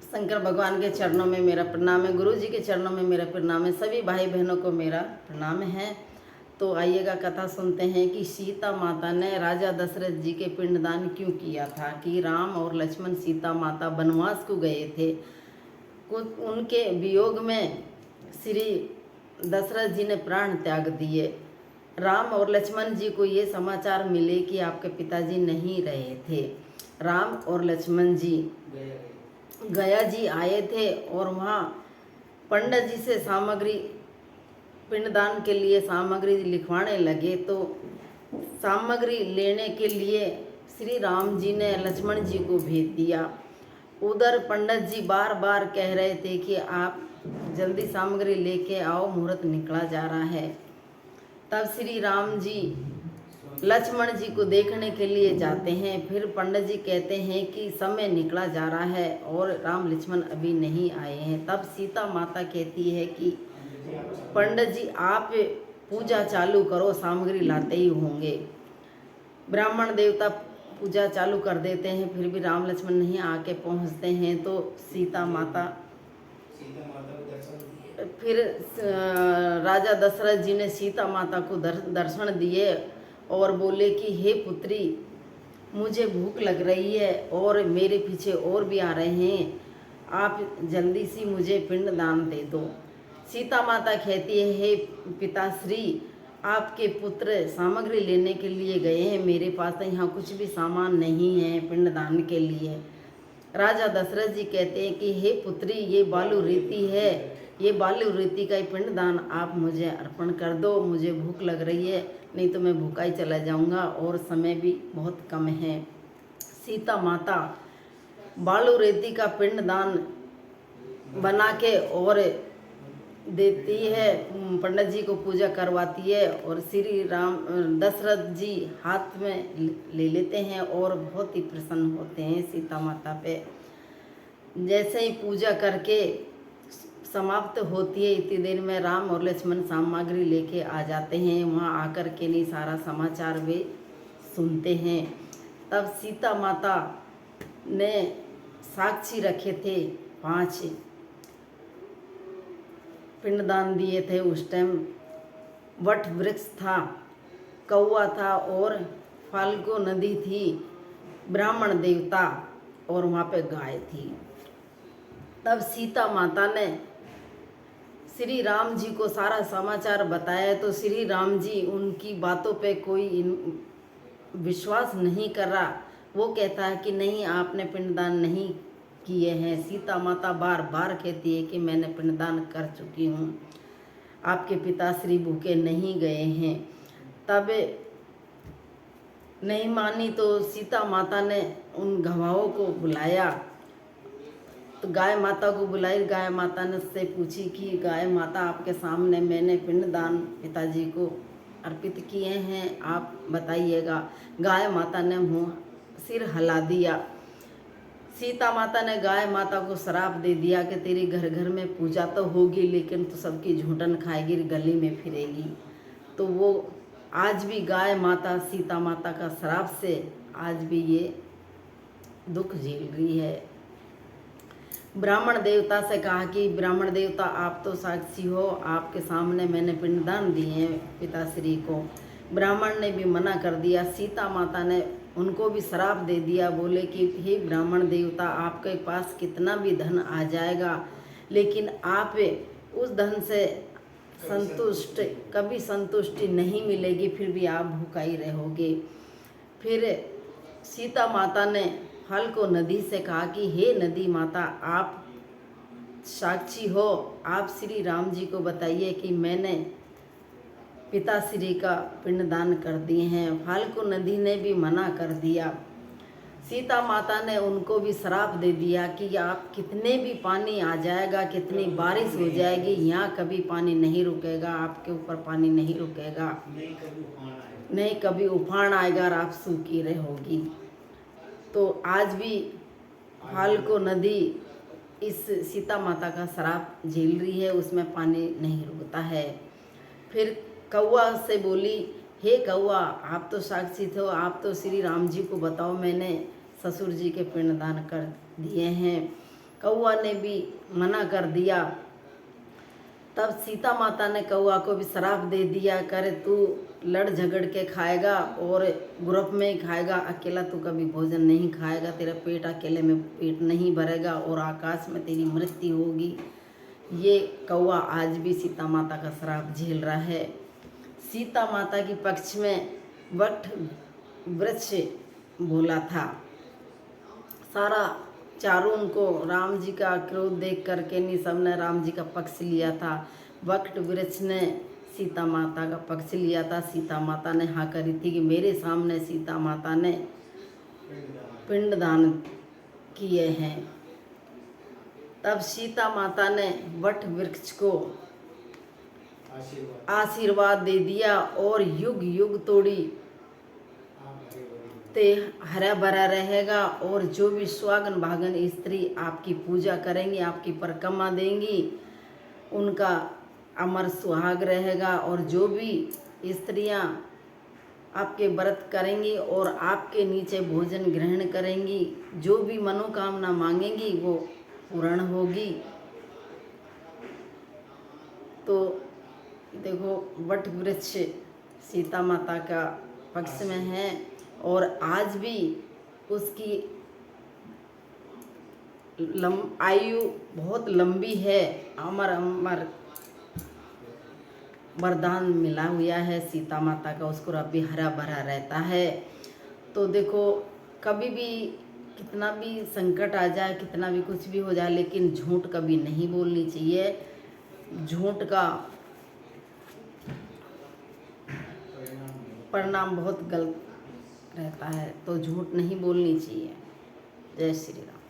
शंकर भगवान के चरणों में मेरा प्रणाम है, गुरु जी के चरणों में मेरा प्रणाम है, सभी भाई बहनों को मेरा प्रणाम है। तो आइएगा कथा सुनते हैं कि सीता माता ने राजा दशरथ जी के पिंडदान क्यों किया था। कि राम और लक्ष्मण सीता माता वनवास को गए थे, कुछ उनके वियोग में श्री दशरथ जी ने प्राण त्याग दिए। राम और लक्ष्मण जी को ये समाचार मिले कि आपके पिताजी नहीं रहे थे। राम और लक्ष्मण जी गया जी आए थे और वहाँ पंडित जी से सामग्री पिंडदान के लिए सामग्री लिखवाने लगे। तो सामग्री लेने के लिए श्री राम जी ने लक्ष्मण जी को भेज दिया। उधर पंडित जी बार बार कह रहे थे कि आप जल्दी सामग्री लेके आओ, मुहूर्त निकला जा रहा है। तब श्री राम जी लक्ष्मण जी को देखने के लिए जाते हैं। फिर पंडित जी कहते हैं कि समय निकला जा रहा है और राम लक्ष्मण अभी नहीं आए हैं। तब सीता माता कहती है कि पंडित जी आप पूजा चालू करो, सामग्री लाते ही होंगे। ब्राह्मण देवता पूजा चालू कर देते हैं, फिर भी राम लक्ष्मण नहीं आके पहुंचते हैं। तो सीता माता फिर राजा दशरथ जी ने सीता माता को दर्शन दिए और बोले कि हे पुत्री, मुझे भूख लग रही है और मेरे पीछे और भी आ रहे हैं, आप जल्दी सी मुझे पिंडदान दे दो। सीता माता कहती है, हे पिताश्री, आपके पुत्र सामग्री लेने के लिए गए हैं, मेरे पास तो यहाँ कुछ भी सामान नहीं है पिंडदान के लिए। राजा दशरथ जी कहते हैं कि हे पुत्री, ये बालू रेती है, ये बालू रेती का ही पिंडदान आप मुझे अर्पण कर दो, मुझे भूख लग रही है, नहीं तो मैं भूखा ही चला जाऊंगा और समय भी बहुत कम है। सीता माता बालू रेती का पिंडदान बना के और देती है, पंडित जी को पूजा करवाती है और श्री राम दशरथ जी हाथ में ले लेते हैं और बहुत ही प्रसन्न होते हैं सीता माता पे। जैसे ही पूजा करके समाप्त होती है, इतनी देर में राम और लक्ष्मण सामग्री लेके आ जाते हैं। वहाँ आकर के नहीं सारा समाचार वे सुनते हैं। तब सीता माता ने साक्षी रखे थे, 5 पिंडदान दिए थे। उस टाइम वट वृक्ष था, कौआ था और फाल्गु नदी थी, ब्राह्मण देवता और वहाँ पे गाय थी। तब सीता माता ने श्री राम जी को सारा समाचार बताया। तो श्री राम जी उनकी बातों पे कोई विश्वास नहीं कर रहा। वो कहता है कि नहीं, आपने पिंडदान नहीं किए हैं। सीता माता बार बार कहती है कि मैंने पिंडदान कर चुकी हूँ, आपके पिताश्री भूखे नहीं गए हैं। तब नहीं मानी तो सीता माता ने उन गवाहों को बुलाया। तो गाय माता को बुलाई। गाय माता ने उससे पूछी कि गाय माता, आपके सामने मैंने पिंडदान पिताजी को अर्पित किए हैं, आप बताइएगा। गाय माता ने मुँह सिर हिला दिया। सीता माता ने गाय माता को श्राप दे दिया कि तेरी घर घर में पूजा तो होगी, लेकिन तो सबकी झूठन खाएगी, गली में फिरेगी। तो वो आज भी गाय माता सीता माता का श्राप से आज भी ये दुख झेल रही है। ब्राह्मण देवता से कहा कि ब्राह्मण देवता, आप तो साक्षी हो, आपके सामने मैंने पिंडदान दिए हैं पिताश्री को। ब्राह्मण ने भी मना कर दिया। सीता माता ने उनको भी श्राप दे दिया। बोले कि हे ब्राह्मण देवता, आपके पास कितना भी धन आ जाएगा, लेकिन आप उस धन से कभी संतुष्टि नहीं मिलेगी, फिर भी आप भूखा ही रहोगे। फिर सीता माता ने हल को नदी से कहा कि हे नदी माता, आप साक्षी हो, आप श्री राम जी को बताइए कि मैंने पिताश्री का पिंडदान कर दिए हैं। फाल्गु नदी ने भी मना कर दिया। सीता माता ने उनको भी श्राप दे दिया कि आप कितने भी पानी आ जाएगा, कितनी बारिश हो जाएगी, यहाँ कभी पानी नहीं रुकेगा, आपके ऊपर पानी नहीं रुकेगा, नहीं कभी उफान आएगा और आप सूखी रहोगी। तो आज भी फाल्गु नदी इस सीता माता का श्राप झेल रही है, उसमें पानी नहीं रुकता है। फिर कौआ से बोली, हे कौआ, आप तो साक्षी थे, आप तो श्री राम जी को बताओ, मैंने ससुर जी के पिंडदान कर दिए हैं। कौआ ने भी मना कर दिया। तब सीता माता ने कौआ को भी श्राप दे दिया, करे तू लड़ झगड़ के खाएगा और ग्रुप में ही खाएगा, अकेला तू कभी भोजन नहीं खाएगा, तेरा पेट अकेले में पेट नहीं भरेगा और आकाश में तेरी मृत्यु होगी। ये कौआ आज भी सीता माता का श्राप झेल रहा है। सीता माता के पक्ष में वट वृक्ष बोला था। सारा चारों उनको राम जी का क्रोध देख करके नहीं, सबने राम जी का पक्ष लिया था। वट वृक्ष ने सीता माता का पक्ष लिया था। सीता माता ने हाँ करी थी कि मेरे सामने सीता माता ने पिंडदान किए हैं। तब सीता माता ने वट वृक्ष को आशीर्वाद दे दिया और युग युग तोड़ी ते हरा भरा रहेगा और जो भी सुहागन भागन स्त्री आपकी पूजा करेंगी, आपकी परिक्रमा देंगी, उनका अमर सुहाग रहेगा। और जो भी स्त्रियां आपके व्रत करेंगी और आपके नीचे भोजन ग्रहण करेंगी, जो भी मनोकामना मांगेंगी वो पूर्ण होगी। तो देखो वट वृक्ष सीता माता का पक्ष में है और आज भी उसकी आयु बहुत लंबी है। अमर अमर वरदान मिला हुआ है सीता माता का, उसको अभी हरा भरा रहता है। तो देखो कभी भी कितना भी संकट आ जाए, कितना भी कुछ भी हो जाए, लेकिन झूठ कभी नहीं बोलनी चाहिए। झूठ का परिणाम बहुत गलत रहता है, तो झूठ नहीं बोलनी चाहिए। जय श्री राम।